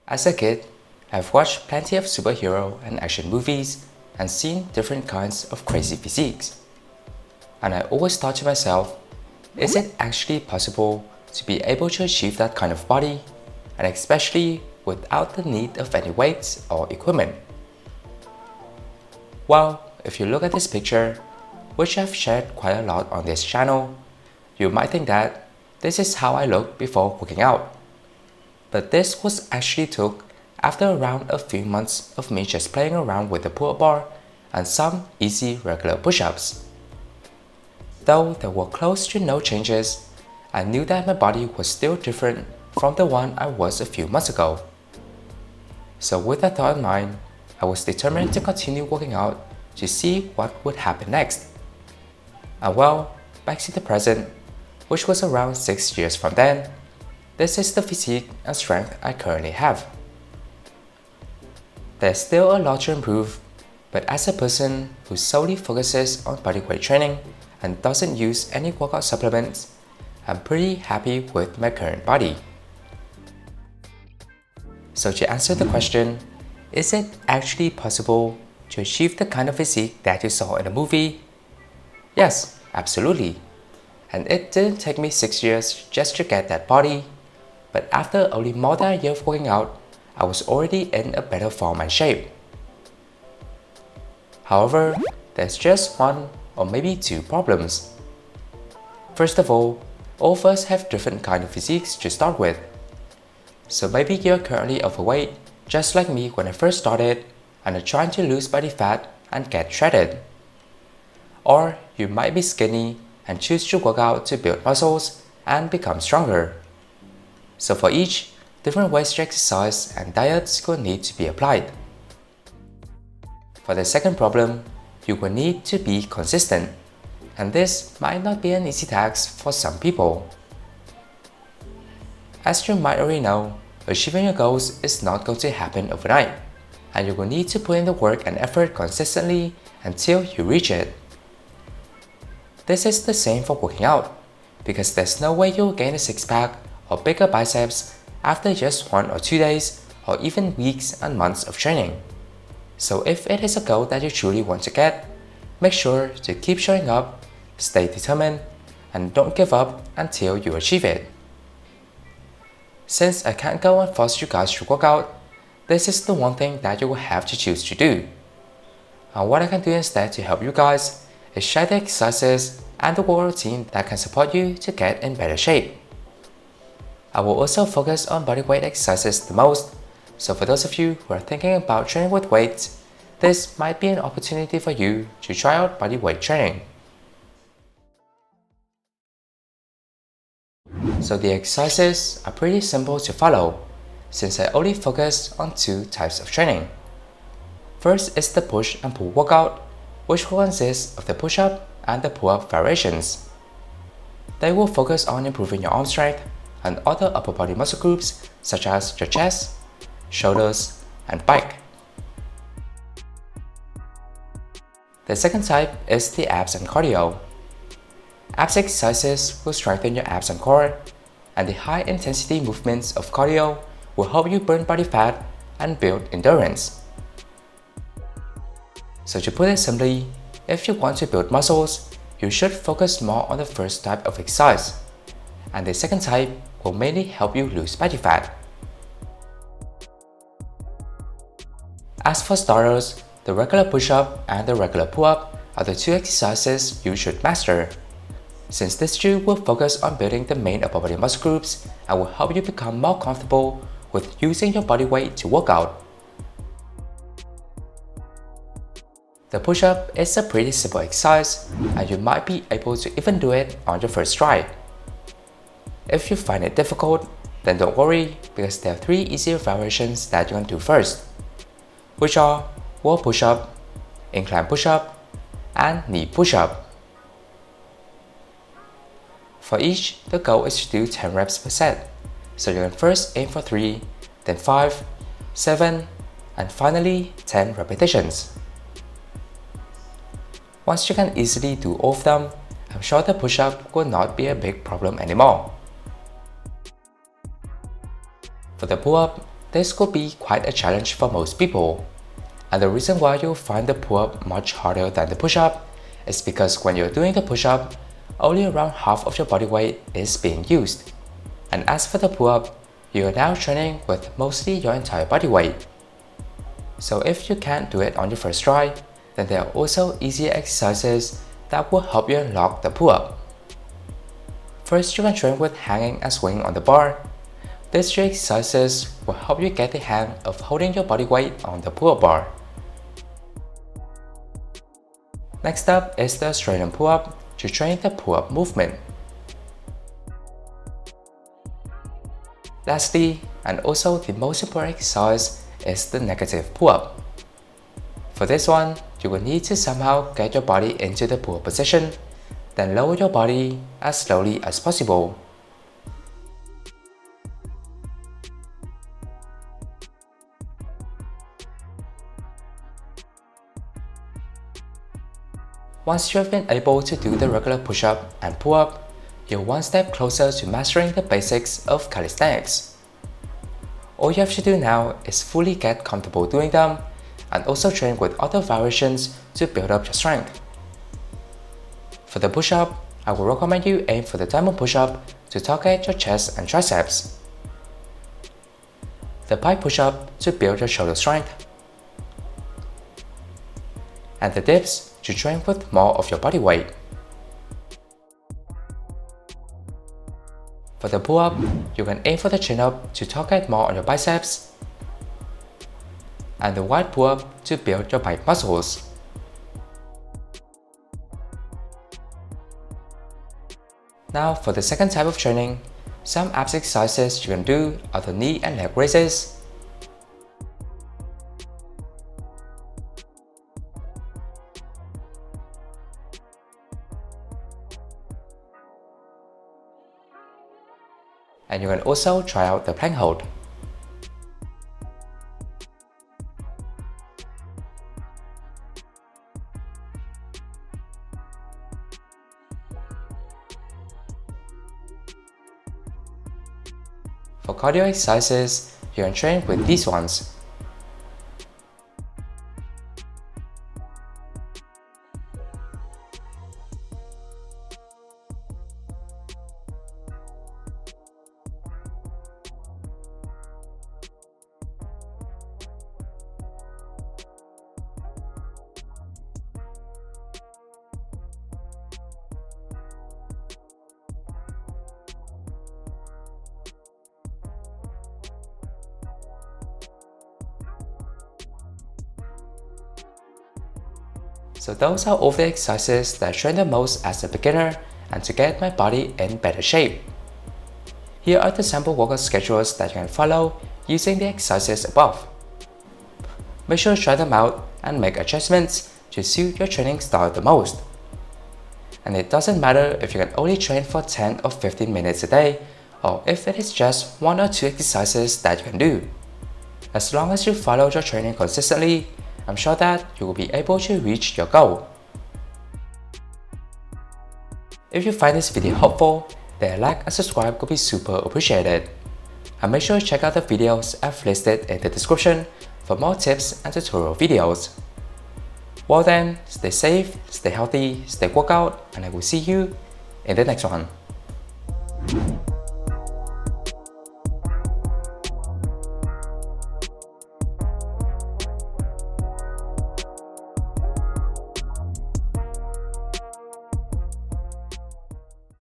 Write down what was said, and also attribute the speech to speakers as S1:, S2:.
S1: As a kid, I've watched plenty of superhero and action movies and seen different kinds of crazy physiques. And I always thought to myself, is it actually possible to be able to achieve that kind of body, and especially without the need of any weights or equipment? Well, if you look at this picture, which I've shared quite a lot on this channel, you might think that this is how I look before working out. But this was actually took after around a few months of me just playing around with the pull-up bar and some easy regular push-ups. Though there were close to no changes, I knew that my body was still different from the one I was a few months ago. So with that thought in mind, I was determined to continue working out to see what would happen next. And well, back to the present, which was around 6 years from then, this is the physique and strength I currently have. There's still a lot to improve, but as a person who solely focuses on bodyweight training and doesn't use any workout supplements, I'm pretty happy with my current body. So to answer the question, is it actually possible to achieve the kind of physique that you saw in the movie? Yes, absolutely. And it didn't take me 6 years just to get that body, but after only more than a year of working out, I was already in a better form and shape. However, there's just one or maybe two problems. First of all of us have different kind of physiques to start with. So maybe you're currently overweight, just like me when I first started, and are trying to lose body fat and get shredded. Or you might be skinny and choose to work out to build muscles and become stronger. So for each, different ways to exercise and diets will need to be applied. For the second problem, you will need to be consistent, and this might not be an easy task for some people. As you might already know, achieving your goals is not going to happen overnight, and you will need to put in the work and effort consistently until you reach it. This is the same for working out, because there's no way you'll gain a six-pack or bigger biceps after just 1 or 2 days or even weeks and months of training. So if it is a goal that you truly want to get, make sure to keep showing up, stay determined, and don't give up until you achieve it. Since I can't go and force you guys to work out, this is the one thing that you will have to choose to do. And what I can do instead to help you guys is share the exercises and the workout routine that can support you to get in better shape. I will also focus on bodyweight exercises the most, so for those of you who are thinking about training with weights, this might be an opportunity for you to try out bodyweight training. So the exercises are pretty simple to follow, since I only focus on 2 types of training. First is the push and pull workout, which will consist of the push-up and the pull-up variations. They will focus on improving your arm strength and other upper body muscle groups such as your chest, shoulders, and back. The second type is the abs and cardio. Abs exercises will strengthen your abs and core, and the high intensity movements of cardio will help you burn body fat and build endurance. So to put it simply, if you want to build muscles, you should focus more on the first type of exercise, and the second type will mainly help you lose body fat. As for starters, the regular push-up and the regular pull-up are the 2 exercises you should master, since these 2 will focus on building the main upper body muscle groups and will help you become more comfortable with using your body weight to work out. The push-up is a pretty simple exercise, and you might be able to even do it on your first try. If you find it difficult, then don't worry, because there are 3 easier variations that you can do first, which are wall push-up, incline push-up, and knee push-up. For each, the goal is to do 10 reps per set, so you can first aim for 3, then 5, 7, and finally 10 repetitions. Once you can easily do all of them, I'm sure the push-up will not be a big problem anymore. For the pull-up, This could be quite a challenge for most people. And the reason why you'll find the pull-up much harder than the push-up is because when you're doing the push-up, only around half of your body weight is being used. And as for the pull-up, you are now training with mostly your entire body weight. So if you can't do it on your first try, then there are also easier exercises that will help you unlock the pull-up. First, you can train with hanging and swinging on the bar. These three exercises will help you get the hang of holding your body weight on the pull-up bar. Next up is the Australian pull-up to train the pull-up movement. Lastly, and also the most important exercise, is the negative pull-up. For this one, you will need to somehow get your body into the pull-up position, then lower your body as slowly as possible. Once you have been able to do the regular push-up and pull-up, you're one step closer to mastering the basics of calisthenics. All you have to do now is fully get comfortable doing them and also train with other variations to build up your strength. For the push-up, I will recommend you aim for the diamond push-up to target your chest and triceps, the pike push-up to build your shoulder strength, and the dips to train with more of your body weight. For the pull-up, you can aim for the chin-up to target more on your biceps, and the wide pull-up to build your pike muscles. Now for the second type of training, some abs exercises you can do are the knee and leg raises, and you can also try out the plank hold. For cardio exercises, you can train with these ones. So those are all the exercises that I train the most as a beginner and to get my body in better shape. Here are the sample workout schedules that you can follow using the exercises above. Make sure to try them out and make adjustments to suit your training style the most. And it doesn't matter if you can only train for 10 or 15 minutes a day, or if it is just 1 or 2 exercises that you can do. As long as you follow your training consistently, I'm sure that you will be able to reach your goal. If you find this video helpful, then a like and subscribe would be super appreciated. And make sure to check out the videos I've listed in the description for more tips and tutorial videos. Well then, stay safe, stay healthy, stay workout, and I will see you in the next one.